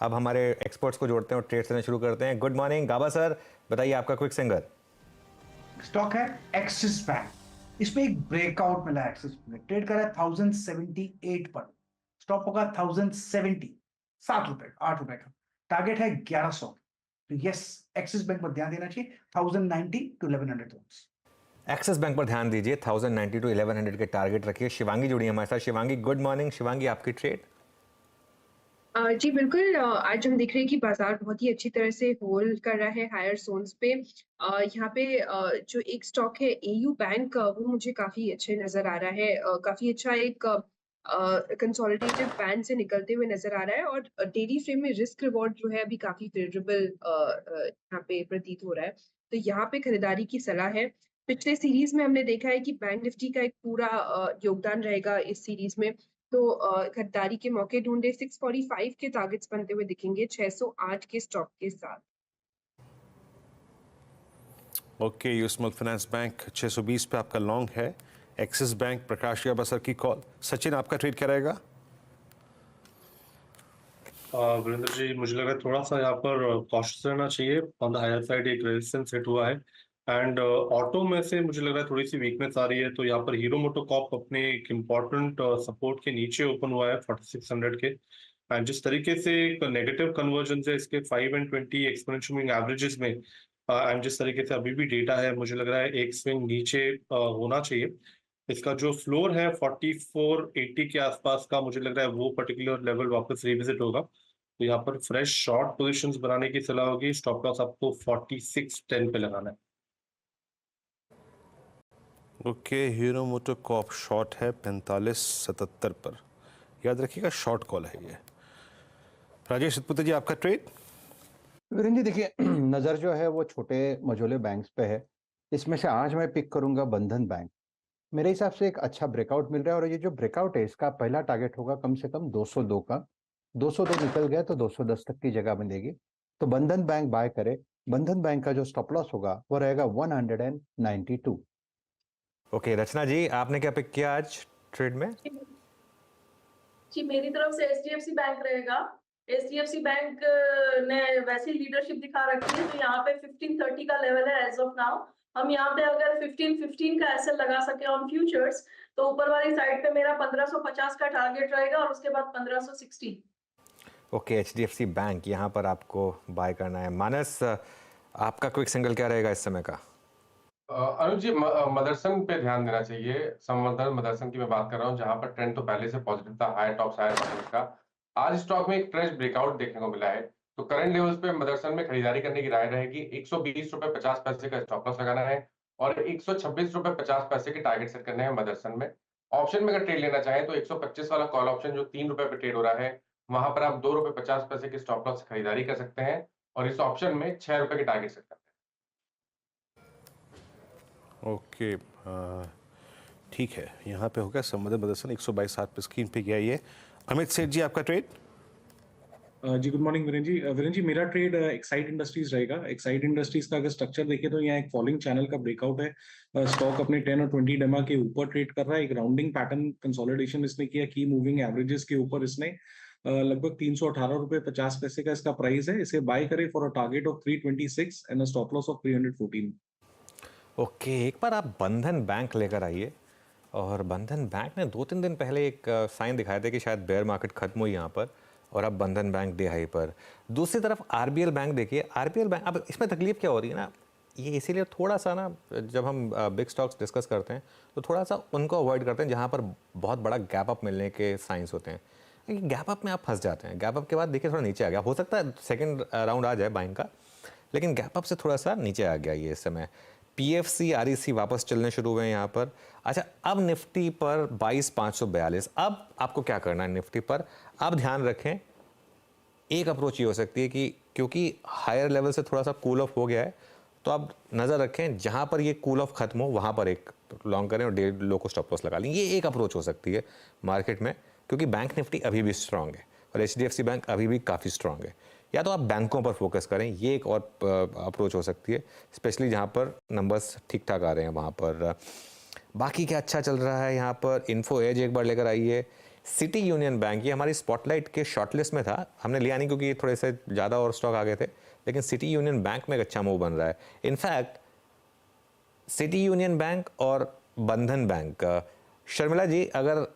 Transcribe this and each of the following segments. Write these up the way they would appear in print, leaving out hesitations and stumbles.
अब हमारे एक्सपर्ट्स को जोड़ते हैं और ट्रेड करना शुरू करते हैं। गुड मॉर्निंग गाबा सर, बताइए आपका क्विक सिंगर। स्टॉक है एक्सिस बैंक। इसमें एक ब्रेकआउट मिला है। एक्सिस बैंक ट्रेड कर रहा है 1078 पर। स्टॉप होगा 1070, 7 रुपए 8 रुपए का। टारगेट है 1100। तो यस, एक्सिस बैंक पर ध्यान देना चाहिए। 1090 टू 1100 जोन्स। एक्सिस बैंक पर ध्यान दीजिए, 1090 टू 1100 के टारगेट रखिए। शिवांगी जुड़ी है हमारे साथ। Shivangi good morning. शिवांगी आपकी ट्रेड। जी बिल्कुल। आज हम देख रहे हैं कि बाजार बहुत ही अच्छी तरह से होल्ड कर रहा है हायर जोन्स पे। यहाँ पे जो एक स्टॉक है एयू बैंक, वो मुझे काफी अच्छे नजर आ रहा है। काफी अच्छा एक कंसोलिडेटेड बैंड से निकलते हुए नजर आ रहा है, और डेली फ्रेम में रिस्क रिवॉर्ड जो है अभी काफी फेवरेबल यहाँ पे प्रतीत हो रहा है। तो यहाँ पे खरीदारी की सलाह है। पिछले सीरीज में हमने देखा है कि बैंक निफ्टी का एक पूरा योगदान रहेगा इस सीरीज में। तो खरीदारी के मौके ढूंढे। 645 के टारगेट्स बनते हुए दिखेंगे 608 के स्टॉक के साथ। Okay, US small finance bank 620 पे आपका लॉन्ग है। एक्सिस बैंक प्रकाश या बसर की कॉल। सचिन आपका ट्रेड क्या रहेगा? वीरेंद्र जी, मुझे लग रहा है थोड़ा सा यहाँ पर कॉशियस रहना चाहिए। ऑन द हायर साइड एक रेजिस्टेंस हिट हुआ है, एंड ऑटो में से मुझे लग रहा है थोड़ी सी वीकनेस आ रही है। तो यहाँ पर हीरो मोटोकॉर्प अपने एक इम्पॉर्टेंट सपोर्ट के नीचे ओपन हुआ है 4600 के। एंड जिस तरीके से एक नेगेटिव कन्वर्जन है इसके 5 and 20 एक्सपोनेंशियल मूविंग एवरेजेस में, एंड जिस तरीके से अभी भी डेटा है, मुझे लग रहा है एक स्विंग नीचे होना चाहिए। इसका जो फ्लोर है 4480 के आसपास का, मुझे लग रहा है वो पर्टिकुलर लेवल वापस रिविजिट होगा। तो यहाँ पर फ्रेश शॉर्ट पोजीशंस बनाने की सलाह होगी। स्टॉप लॉस आपको 4610 पे लगाना है। ओके, हीरो मोटोकॉर्प शॉर्ट है 4577 पर। याद रखिएगा शॉर्ट कॉल है ये। राजेश सतपुते जी आपका ट्रेड। वीरेंद्र जी देखिए, नज़र जो है वो छोटे मझोले बैंक्स पे है। इसमें से आज मैं पिक करूंगा बंधन बैंक। मेरे हिसाब से एक अच्छा ब्रेकआउट मिल रहा है, और ये जो ब्रेकआउट है इसका पहला टारगेट होगा कम से कम 202 का। 202 निकल गया तो 210 तक की जगह मिलेगी। तो बंधन बैंक बाय करे। बंधन बैंक का जो स्टॉप लॉस होगा वो रहेगा 192। ओके रचना जी, आपने क्या पिक किया आज ट्रेड में? जी, मेरी तरफ से एचडीएफसी बैंक रहेगा। एचडीएफसी बैंक ने वैसी लीडरशिप दिखा रखी है, तो यहाँ पे 1530 का लेवल है एज ऑफ नाउ। हम यहाँ पे अगर 1515 का एसएल लगा सके ऑन फ्यूचर्स, तो ऊपर वाली साइड पे मेरा 1550 का टारगेट रहेगा, और उसके बाद 1560। ओके, एचडीएफसी बैंक यहाँ पर आपको बाय करना है। मानस, आपका क्विक सिंगल क्या रहेगा इस समय का? अनुज जी, मदरसन पे ध्यान देना चाहिए। संवर्धन मदरसन की मैं बात कर रहा हूँ, जहां पर ट्रेंड तो पहले से पॉजिटिव था, हायर टॉप्स हायर बॉटम्स का। आज स्टॉक में एक फ्रेश ब्रेकआउट देखने को मिला है। तो करंट लेवल्स पे मदरसन में खरीदारी करने की राय रहेगी। 120 रुपए 50 पैसे का स्टॉप लॉस लगाना है, और 126 रुपए 50 पैसे के टारगेट सेट करने हैं मदरसन में। ऑप्शन में अगर ट्रेड लेना चाहें तो 125 वाला कॉल ऑप्शन जो 3 रुपए पे ट्रेड हो रहा है, वहां पर आप 2 रुपए 50 पैसे के स्टॉप लॉस से खरीदारी कर सकते हैं, और इस ऑप्शन में 6 रुपए के टारगेट सेट करते हैं। ओके, ठीक है, यहाँ पे हो गया संवर्धन मदरसन 122.7 पे स्क्रीन पे गया ये। अमित सेठ जी आपका ट्रेड। जी गुड मॉर्निंग वीरेंद्र जी। वीरेंद्र जी, मेरा ट्रेड एक्साइड इंडस्ट्रीज रहेगा। एक्साइड इंडस्ट्रीज का अगर स्ट्रक्चर देखें तो यहाँ एक फॉलिंग चैनल का ब्रेकआउट है। स्टॉक अपने 10 और 20 डेमा के ऊपर ट्रेड कर रहा है। एक राउंडिंग पैटर्न कंसोलिडेशन इसने किया। की मूविंग एवरेजेस के ऊपर इसने लगभग 318 रुपए 50 पैसे का इसका प्राइस है। इसे बाय करे for a target of 326 and a stop loss of 314। Okay, एक बार आप बंधन बैंक लेकर आइए। और बंधन बैंक ने 2-3 दिन पहले एक साइन दिखाया था कि शायद बेयर मार्केट खत्म हुई यहाँ पर, और अब बंधन बैंक डे हाई पर। दूसरी तरफ आरबीएल बैंक देखिए। आरबीएल बैंक, अब इसमें तकलीफ क्या हो रही है ना, ये इसीलिए थोड़ा सा ना, जब हम बिग स्टॉक्स डिस्कस करते हैं तो थोड़ा सा उनको अवॉइड करते हैं जहाँ पर बहुत बड़ा गैप अप मिलने के साइंस होते हैं। गैप अप में आप फंस जाते हैं। गैप अप के बाद देखिए थोड़ा नीचे आ गया, हो सकता है सेकेंड राउंड आ जाए बाइंग का, लेकिन गैप अप से थोड़ा सा नीचे आ गया ये इस समय। पीएफसी आरईसी वापस चलने शुरू हुए हैं यहाँ पर। अच्छा, अब निफ्टी पर 22,542। अब आपको क्या करना है निफ्टी पर? अब ध्यान रखें, एक अप्रोच ये हो सकती है कि क्योंकि हायर लेवल से थोड़ा सा कूल ऑफ हो गया है, तो आप नज़र रखें जहाँ पर ये कूल ऑफ खत्म हो वहाँ पर एक लॉन्ग करें और डेढ़ लो को स्टॉप लॉस लगा लें। ये एक अप्रोच हो सकती है मार्केट में, क्योंकि बैंक निफ्टी अभी भी स्ट्रांग है और एचडीएफसी बैंक अभी भी काफ़ी स्ट्रांग है। या तो आप बैंकों पर फोकस करें, ये एक और अप्रोच हो सकती है, स्पेशली जहाँ पर नंबर्स ठीक ठाक आ रहे हैं वहाँ पर। बाकी क्या अच्छा चल रहा है यहाँ पर? इन्फो एज एक बार लेकर आइए। सिटी यूनियन बैंक, ये हमारी स्पॉटलाइट के शॉर्टलिस्ट में था, हमने लिया नहीं क्योंकि ये थोड़े से ज़्यादा और स्टॉक आ गए थे, लेकिन सिटी यूनियन बैंक में एक अच्छा मूव बन रहा है। इनफैक्ट सिटी यूनियन बैंक और बंधन बैंक, शर्मिला जी अगर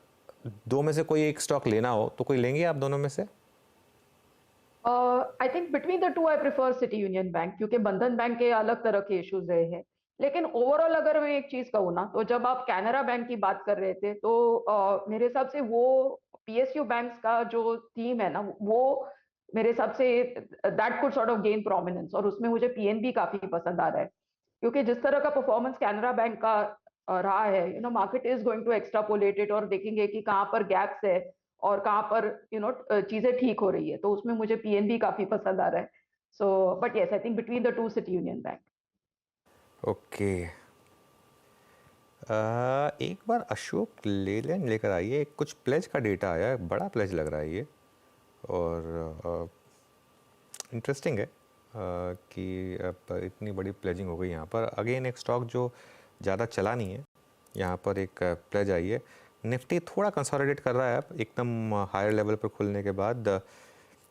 दो में से कोई एक स्टॉक लेना हो तो कोई लेंगे आप दोनों में से? I think between the two I prefer city union bank, क्योंकि बंधन बैंक के अलग तरह के इश्यूज रहे हैं। लेकिन ओवरऑल अगर मैं एक चीज कहूँ ना, तो जब आप कैनरा बैंक की बात कर रहे थे तो मेरे हिसाब से वो पीएसयू बैंक्स का जो थीम है ना, वो मेरे हिसाब say that could sort of gain prominence, और उसमें मुझे पीएनबी काफी पसंद आ रहा है, क्योंकि जिस तरह का परफॉर्मेंस कैनरा बैंक का रहा है, you know, market is going to extrapolate it और देखेंगे कि कहाँ पर गैप्स है और कहाँ पर यू नो चीजें ठीक हो रही है, तो उसमें मुझे पीएनबी काफी पसंद आ रहा है। So but yes, I think between the two city union bank. Okay, एक बार अशोक लेलैंड लेकर आइए, कुछ प्लेज का डेटा आया है, बड़ा प्लेज लग रहा है ये, और इंटरेस्टिंग है कि अब इतनी बड़ी प्लेजिंग हो गई यहाँ पर। अगेन एक स्टॉक जो ज़्यादा चला नहीं है, यहाँ पर एक प्लेज आई है। निफ्टी थोड़ा कंसोलिडेट कर रहा है अब एकदम हायर लेवल पर खुलने के बाद।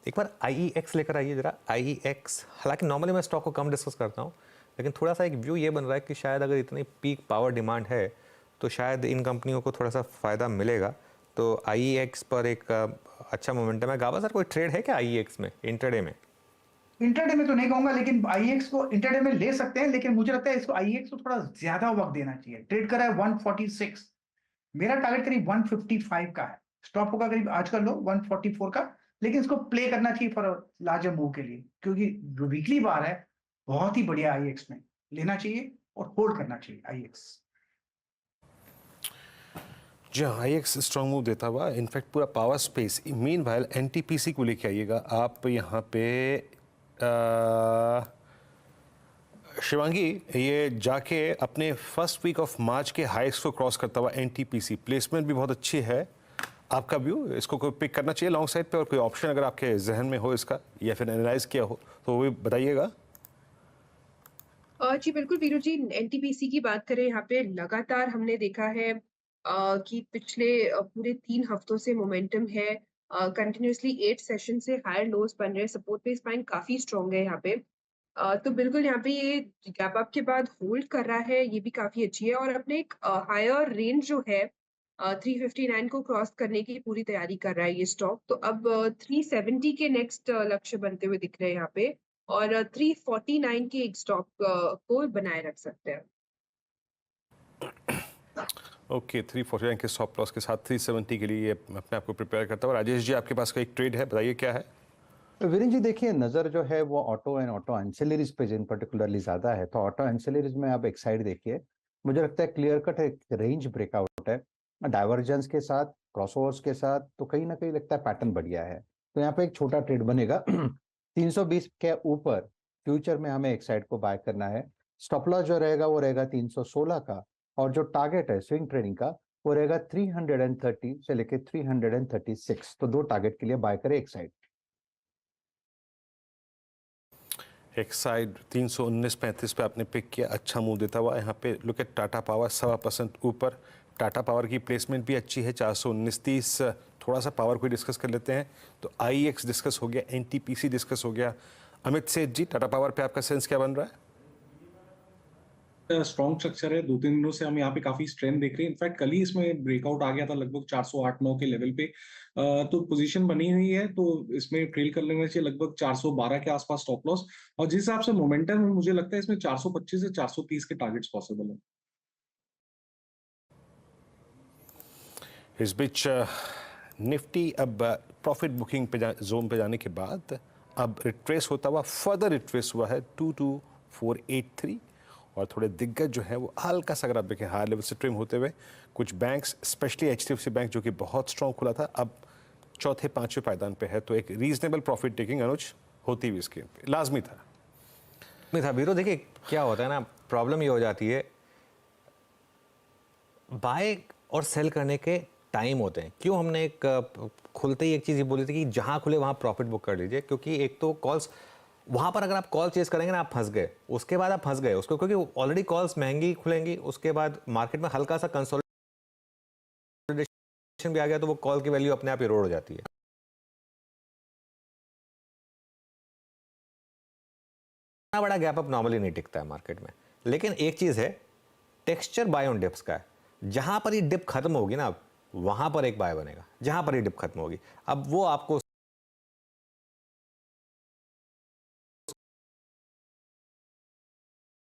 एक बार IEX लेकर आइए ज़रा, IEX। हालांकि नॉर्मली मैं स्टॉक को कम डिस्कस करता हूँ, लेकिन थोड़ा सा एक व्यू ये बन रहा है कि शायद अगर इतनी पीक पावर डिमांड है तो शायद इन कंपनियों को थोड़ा सा फ़ायदा मिलेगा। तो IEX पर एक अच्छा मोमेंटम है। गावा सर, कोई ट्रेड है क्या IEX में इंट्राडे में? इंटरडे में तो नहीं कहूंगा, लेकिन IEX को इंटरडे में ले सकते हैं, लेकिन मुझे लगता है इसको IEX को थोड़ा ज्यादा वक्त देना चाहिए। ट्रेड करा है 146, मेरा टारगेट करीब 155 का है, स्टॉप होगा करीब आज का लो 144 का, लेकिन इसको प्ले करना चाहिए फॉर लार्जर मूव के लिए, क्योंकि जो वीकली बार है बहुत ही बढ़िया IEX में लेना चाहिए और होल्ड करना चाहिए IEX। जहाँ IEX स्ट्रॉन्ग मूव देता हुआ, इनफैक्ट पूरा पावर स्पेस। मीनवाइल NTPC को लेके आइएगा आप यहाँ पे। शिवांगी, ये जाके अपने फर्स्ट वीक ऑफ मार्च के हाइस को क्रॉस करता हुआ NTPC, प्लेसमेंट भी बहुत अच्छी है। आपका व्यू, इसको कोई पिक करना चाहिए लॉन्ग साइड पे, और कोई ऑप्शन अगर आपके जहन में हो इसका या फिर एनालाइज किया हो तो वो भी बताइएगा। जी बिल्कुल वीरू जी, NTPC की बात करें, यहाँ पे लगातार हमने देखा है कि पिछले पूरे 3 हफ्तों से मोमेंटम है। कंटिन्यूअसली 8 सेशन से हायर लोज बन रहे हैं, सपोर्ट बेस बैंक काफी स्ट्रॉन्ग है यहाँ पे। तो बिल्कुल यहाँ पे ये गैप अप के बाद होल्ड कर रहा है, ये भी काफी अच्छी है, और अपने एक हायर रेंज जो है 359 को क्रॉस करने की पूरी तैयारी कर रहा है ये स्टॉक। तो अब 370 के नेक्स्ट लक्ष्य बनते हुए दिख रहे हैं यहाँ पे, और 349 के एक स्टॉक को बनाए रख सकते हैं। ओके, 349 के स्टॉप लॉस के साथ 370 के लिए अपने आप को प्रिपेयर करता हूँ। राजेश जी, आपके पास का एक ट्रेड है, बताइए क्या है? वीरेंद्र जी देखिए, नजर जो है वो ऑटो एंड ऑटो एंसिलरीज पे जिन पर्टिकुलरली ज्यादा है, तो ऑटो एंसिलरीज में आप एक साइड देखिए, मुझे लगता है क्लियर कट एक रेंज ब्रेकआउट है, डाइवर्जेंस के साथ, क्रॉसओवर्स के साथ, तो कहीं ना कहीं लगता है पैटर्न बढ़िया है, तो यहाँ पे एक छोटा ट्रेड बनेगा। 320 के ऊपर फ्यूचर में हमें एक साइड को बाय करना है। स्टॉप लॉस जो रहेगा वो रहेगा 316 का, और जो टारगेट है स्विंग ट्रेडिंग का वो रहेगा 330 से लेके 336, तो 2 टारगेट के लिए बाय करें एक साइड। एक साइड 319.35 पे आपने पिक किया, अच्छा मूव देता हुआ। यहाँ पे लुक एट टाटा पावर 1.25% ऊपर। टाटा पावर की प्लेसमेंट भी अच्छी है, 419.30। थोड़ा सा पावर को डिस्कस कर लेते हैं, तो IEX डिस्कस हो गया, NTPC डिस्कस हो गया। अमित सेठ जी, टाटा पावर पे आपका सेंस क्या बन रहा है? स्ट्रॉन्ग स्ट्रक्चर है, 2-3 दिनों से हम यहाँ पे काफी स्ट्रेंथ देख रहे हैं। इनफैक्ट कल ही इसमें ब्रेकआउट आ गया था लगभग 408-9 के लेवल पे, तो पोजीशन बनी हुई है, तो इसमें ट्रेल कर लेना चाहिए लगभग 412 के आसपास स्टॉप लॉस, और जिस हिसाब से मोमेंटम है मुझे लगता है इसमें 425 से 430 के टारगेट्स पॉसिबल है। इस बीच निफ्टी अब प्रॉफिट बुकिंग पे जोन पे जाने के बाद अब रिट्रेस होता हुआ, फर्दर रिट्रेस हुआ है 22483, और थोड़े दिग्गज जो है वो हल्का सा, अगर आप देखें, हाई लेवल से ट्रिम होते हुए। कुछ बैंक्स, स्पेशली HDFC बैंक जो कि बहुत स्ट्रॉन्ग खुला था, अब चौथे 5वें पायदान पे है, तो एक रीजनेबल प्रॉफिट टेकिंग अनुज होती हुई इसके लाजमी था। नहीं था बीरो, देखिए क्या होता है ना, प्रॉब्लम ये हो जाती है, बाय और सेल करने के टाइम होते हैं। क्यों हमने एक खुलते ही एक चीज़ ये बोली थी कि जहाँ खुले वहाँ प्रॉफिट बुक कर लीजिए, क्योंकि एक तो कॉल्स वहाँ पर अगर आप कॉल चेस करेंगे ना, आप फंस गए, उसके बाद आप फंस गए उसको, क्योंकि ऑलरेडी कॉल्स महंगी खुलेंगी, उसके बाद मार्केट में हल्का सा कंसोलिडेशन भी आ गया तो वो कॉल की वैल्यू अपने आप इरोड हो जाती है। इतना बड़ा गैप अप नॉर्मली नहीं टिकता है मार्केट में, लेकिन एक चीज है, टेक्सचर बाय ऑन डिप्स का है। जहां पर ये डिप खत्म होगी ना, वहां पर एक बाय बनेगा, जहां पर ये डिप खत्म होगी। अब वो आपको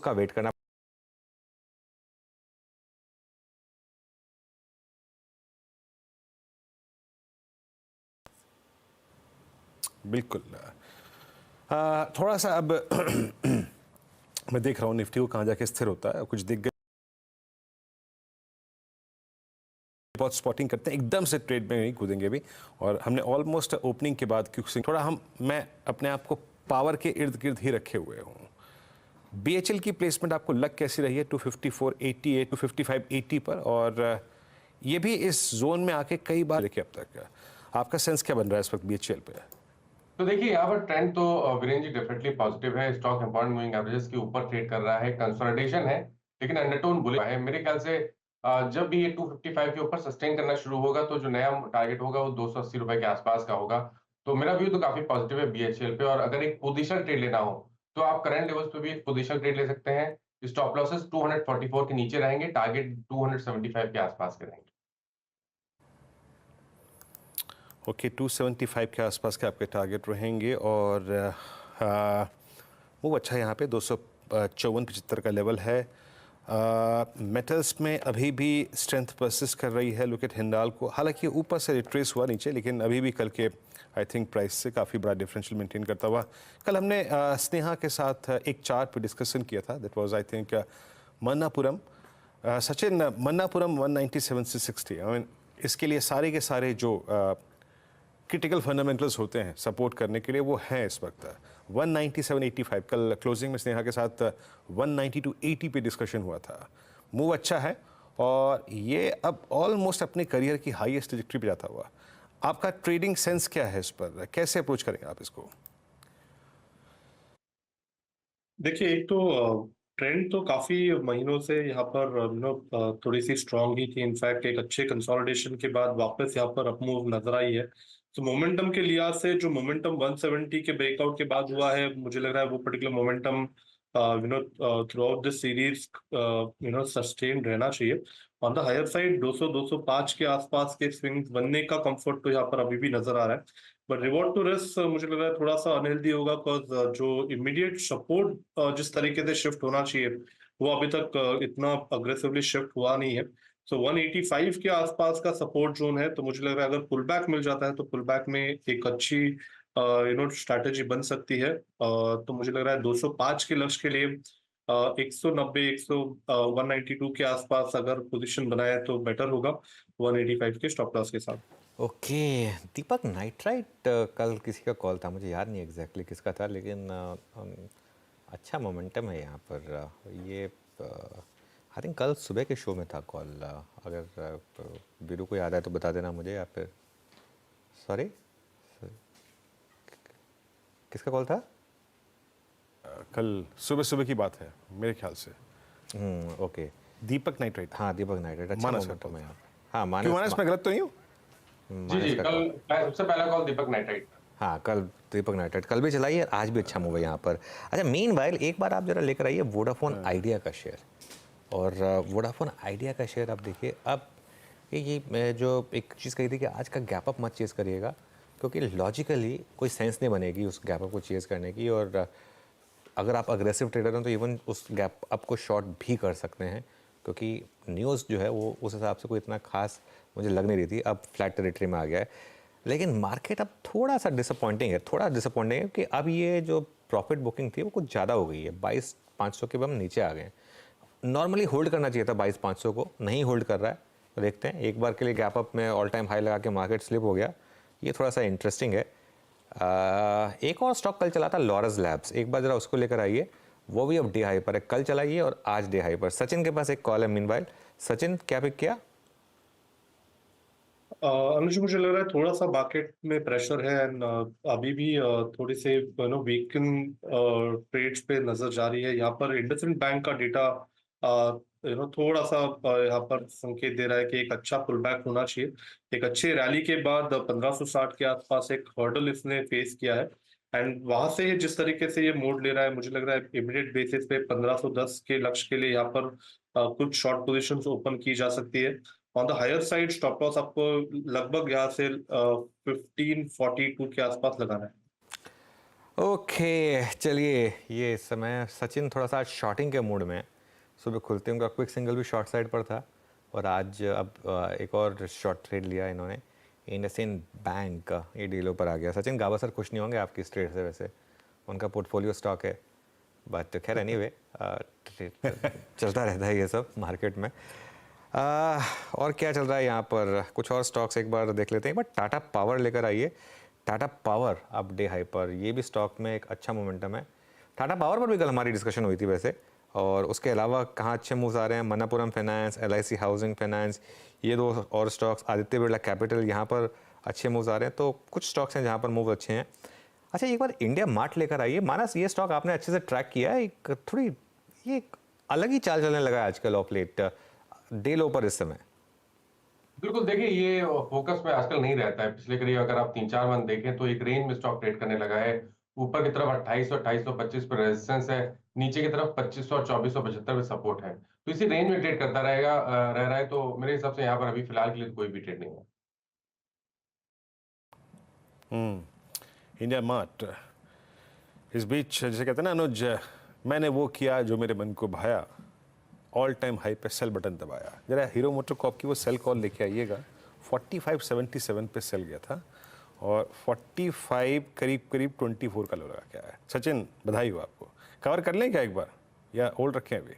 उसका वेट करना। बिल्कुल। थोड़ा सा अब मैं देख रहा हूँ निफ्टी को कहाँ जाके स्थिर होता है। कुछ दिख गए, बहुत स्पॉटिंग करते हैं, एकदम से ट्रेड में नहीं कूदेंगे अभी। और हमने ऑलमोस्ट ओपनिंग के बाद क्योंकि थोड़ा मैं अपने आप को पावर के इर्द गिर्द ही रखे हुए हूँ। बीएचएल की प्लेसमेंट आपको लग कैसी रही है 254.88 255.80 पर, और ये भी इस जोन में आके कई बार देखिए अब तक। आपका सेंस क्या बन रहा है इस वक्त बीएचएल पे? तो देखिए यहाँ पर ट्रेंड तो वीरेंद्र जी डेफिनेटली पॉजिटिव है। स्टॉक इंपॉर्टेंट मूविंग एवरेजेस के ऊपर ट्रेड कर रहा है, कंसोलिडेशन है, लेकिन अंडरटोन बुलिश है। मेरे ख्याल से जब भी ये 255 के ऊपर सस्टेन करना शुरू होगा तो जो नया टारगेट होगा वो 280 रुपए के आसपास का होगा। तो मेरा व्यू तो काफी पॉजिटिव है बीएचएल पे। और अगर एक पोजिशनल ट्रेड लेना हो तो आप करंट लेवल्स पे भी एक पोजिशनल ट्रेड ले सकते हैं। स्टॉप लॉसेस 244 के नीचे रहेंगे, टारगेट 275 के आसपास के रहेंगे। ओके, 275 के आसपास के आपके टारगेट रहेंगे। और वो अच्छा है, यहाँ पे 254-75 का लेवल है। मेटल्स में अभी भी स्ट्रेंथ परसिस्ट कर रही है। लुक एट हिंडाल्को, हालांकि ऊपर से रिट्रेस हुआ नीचे, लेकिन अभी भी कल के आई थिंक प्राइस से काफ़ी बड़ा डिफरेंशियल मेंटेन करता हुआ। कल हमने स्नेहा के साथ एक चार्ट पे डिस्कशन किया था, that was I think Manappuram. Sachin, Manappuram 197 से 60, आई मीन इसके लिए सारे के सारे जो क्रिटिकल फंडामेंटल्स होते हैं सपोर्ट करने के लिए, वो हैं इस वक्त 197.85। कल क्लोजिंग में स्नेहा के साथ 192.80 पे डिस्कशन हुआ था। मूव अच्छा है और ये अब ऑलमोस्ट अपने करियर की हाईएस्ट ट्रैजेक्टरी पे जाता हुआ। आपका ट्रेडिंग सेंस क्या है इस पर, कैसे अप्रोच करेंगे आप इसको? देखिए, एक तो ट्रेंड तो काफी महीनों से यहाँ पर थोड़ी सी स्ट्रांग ही थी। इनफैक्ट एक अच्छे कंसोलिडेशन के बाद वापस यहाँ पर अपमूव नजर आई है। तो मोमेंटम के लिहाज से जो मोमेंटम 170 के ब्रेकआउट के बाद हुआ है, मुझे लग रहा है वो particular momentum through out this series sustain रहना चाहिए। ऑन द हायर साइड 200-205 के आसपास के स्विंग बनने का कंफर्ट तो यहाँ पर अभी भी नजर आ रहा है। बट रिवॉर्ड टू रिस्क मुझे लग रहा है थोड़ा सा अनहेल्दी होगा, बिकॉज जो इमीडिएट सपोर्ट जिस तरीके से शिफ्ट होना चाहिए वो अभी तक इतना अग्रेसिवली शिफ्ट हुआ नहीं है। सो 185 के आसपास का सपोर्ट जोन है। तो मुझे लग रहा है अगर पुल बैक मिल जाता है तो पुल बैक में एक अच्छी स्ट्रैटेजी बन सकती है। तो मुझे लग रहा है 205 के लक्ष्य के लिए 190 192 के आसपास अगर पोजीशन बनाए तो बेटर होगा 185 के स्टॉप लॉस के साथ। ओके, दीपक नाइट्राइट कल किसी का कॉल था, मुझे याद नहीं एग्जैक्टली किसका था, लेकिन अच्छा मोमेंटम है यहाँ पर। ये आई थिंक कल सुबह के शो में था कॉल। अगर बीरू को याद है तो बता देना मुझे, या फिर सॉरी किसका कॉल था? कल सुबह सुबह की बात है मेरे ख्याल से। ओके, दीपक नाइट्राइट। हाँ दीपक नाइट्राइट, अच्छा मानस मोमेंटम का है यहाँ। हाँ मानस, मैं गलत तो नहीं हूँ? जी, कल सबसे पहला कॉल दीपक नाइट्राइट। हाँ, कल दीपक नाइट्राइट कल भी चलाई है, आज भी अच्छा मूव है यहाँ पर। अच्छा, मीनवाइल एक बार आप जरा लेकर आइए वोडाफोन आइडिया का शेयर। और वोडाफोन आइडिया का शेयर आप देखिए। अब ये मैं जो एक चीज़ कही थी कि आज का गैप अप मत चेज़ करिएगा, क्योंकि लॉजिकली कोई सेंस नहीं बनेगी उस गैप अप को चेज़ करने की। और अगर आप अग्रेसिव ट्रेडर हैं तो इवन उस गैप अप को शॉर्ट भी कर सकते हैं, क्योंकि न्यूज़ जो है वो उस हिसाब से कोई इतना खास मुझे लग नहीं रही थी। अब फ्लैट टेरिटरी में आ गया है, लेकिन मार्केट अब थोड़ा सा डिसअपॉइंटिंग है कि अब ये जो प्रॉफिट बुकिंग थी वो कुछ ज़्यादा हो गई है। 22,500 के हम नीचे आ गए हैं। नॉर्मली होल्ड करना चाहिए था 22,500 को, नहीं होल्ड कर रहा है। तो देखते हैं, एक बार के लिए गैप अप में ऑल टाइम हाई लगा के मार्केट स्लिप हो गया, ये थोड़ा सा इंटरेस्टिंग है। एक और स्टॉक कल चला था लॉरस लैब्स, एक बार जरा उसको लेकर आइए। वो भी अब डे हाई पर है, कल चलाइए और आज डे हाई पर। सचिन के पास एक कॉल है मीनवाइल। सचिन, क्या पिक किया? अनुज, मुझे लग रहा है थोड़ा सा मार्केट में प्रेशर है एंड अभी भी थोड़ी से वीकन ट्रेड्स पे नजर जारी है। यहाँ पर इंडसइंड बैंक का डेटा थोड़ा सा यहाँ पर संकेत दे रहा है कि एक अच्छा पुल बैक होना चाहिए। एक अच्छे रैली के बाद 1560 के आसपास एक हर्डल इसने फेस किया है, एंड वहां से जिस तरीके से ये मोड ले रहा है, मुझे लग रहा है इमीडिएट बेसिस पे 1510 के लक्ष्य के लिए यहाँ पर कुछ शॉर्ट पोजीशंस ओपन की जा सकती है। On the higher side stop loss आपको लगभग यहाँ से 1542 के आसपास लगाना है। ओके चलिए, ये समय सचिन थोड़ा सा आज शॉर्टिंग के मूड में है। सुबह खुलते उनका क्विक सिंगल भी शॉर्ट साइड पर था, और आज अब एक और शॉर्ट ट्रेड लिया इन्होंने। इंडसइंड बैंक ये डीलों पर आ गया। सचिन गाबा सर खुश नहीं होंगे आपकी इस ट्रेड से, वैसे उनका पोर्टफोलियो स्टॉक है, बट खैर एनीवे चलता रहता है ये सब मार्केट में। और क्या चल रहा है यहाँ पर, कुछ और स्टॉक्स एक बार देख लेते हैं। एक बार टाटा पावर लेकर आइए। टाटा पावर अब डे हाई पर, ये भी स्टॉक में एक अच्छा मोमेंटम है। टाटा पावर पर भी कल हमारी डिस्कशन हुई थी वैसे, और उसके अलावा कहाँ अच्छे मूव्स आ रहे हैं, Manappuram finance, LIC housing finance, ये दो और स्टॉक्स, आदित्य बिरला कैपिटल, यहाँ पर अच्छे मूव्स आ रहे हैं। तो कुछ स्टॉक्स हैं जहाँ पर मूव अच्छे हैं। अच्छा एक बार इंडिया मार्ट लेकर आइए। मानस, ये स्टॉक आपने अच्छे से ट्रैक किया है, एक थोड़ी ये एक अलग ही चाल चलने लगा है आजकल ऑफ लेट, डे लो पर इस समय। बिल्कुल, देखिए ये फोकस में आजकल नहीं रहता है। पिछले करीब अगर आप 3-4 मंथ देखें तो एक रेंज में स्टॉक ट्रेड करने लगा है। ऊपर की तरफ 2800 2825 पे रेजिस्टेंस है, नीचे की तरफ 2500 और 2475 पे सपोर्ट है। तो इसी रेंज में ट्रेड करता रहेगा, रह रहा है। तो मेरे हिसाब से यहाँ पर अभी फिलहाल के लिए कोई भी ट्रेड नहीं है। इंडिया मार्ट, इस बीच जैसे कहते हैं ना अनुज, मैंने वो किया जो मेरे मन को भाया, ऑल टाइम हाई पे सेल बटन दबाया। जरा हीरो मोटर कॉप की वो सेल कॉल लेके आइएगा। 4577 पे सेल गया था, और 45 करीब 24 का लो लगा के आया। सचिन बधाई हो आपको। कवर कर लें क्या एक बार, या होल्ड रखें अभी?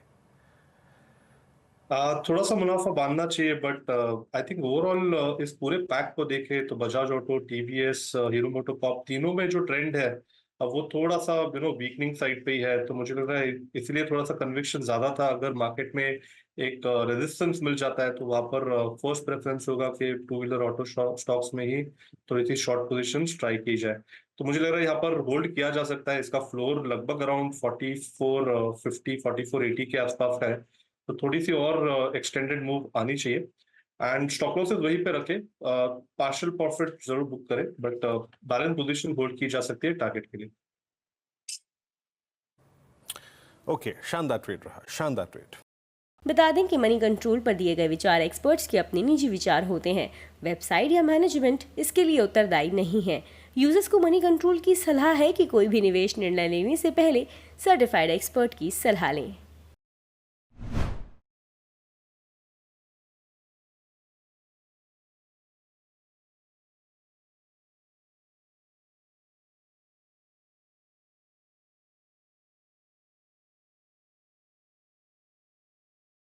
थोड़ा सा मुनाफा बांधना चाहिए, बट आई थिंक ओवरऑल इस पूरे पैक को देखें तो Bajaj auto, TVS, hero MotoCorp, तीनों में जो ट्रेंड है वो थोड़ा सा वीकनिंग साइड पे ही है। तो मुझे लग रहा है इसलिए थोड़ा सा कन्विक्शन ज्यादा था। अगर मार्केट में एक रेजिस्टेंस मिल जाता है तो वहां पर फर्स्ट प्रेफरेंस होगा कि टू व्हीलर ऑटो स्टॉक्स में ही थोड़ी सी शॉर्ट पोजीशन ट्राई की जाए। तो मुझे लग रहा है यहाँ पर होल्ड किया जा सकता है। इसका फ्लोर लगभग अराउंड 4450 4480 के आसपास है, तो थोड़ी सी और एक्सटेंडेड मूव आनी चाहिए। एंड स्टॉप लॉसेस वहीं पे रखें, पार्शियल प्रॉफिट जरूर बुक करें, बट बैलेंस पोजीशन होल्ड की जा सकती है टारगेट के लिए। ओके, शानदार ट्रेड रहा, शानदार ट्रेड। बता दें कि मनी कंट्रोल पर दिए गए विचार एक्सपर्ट्स के अपने निजी विचार होते हैं। वेबसाइट या मैनेजमेंट इसके लिए उत्तरदायी नहीं है। यूजर्स को मनी कंट्रोल की सलाह है कि कोई भी निवेश निर्णय लेने से पहले सर्टिफाइड एक्सपर्ट की सलाह लें।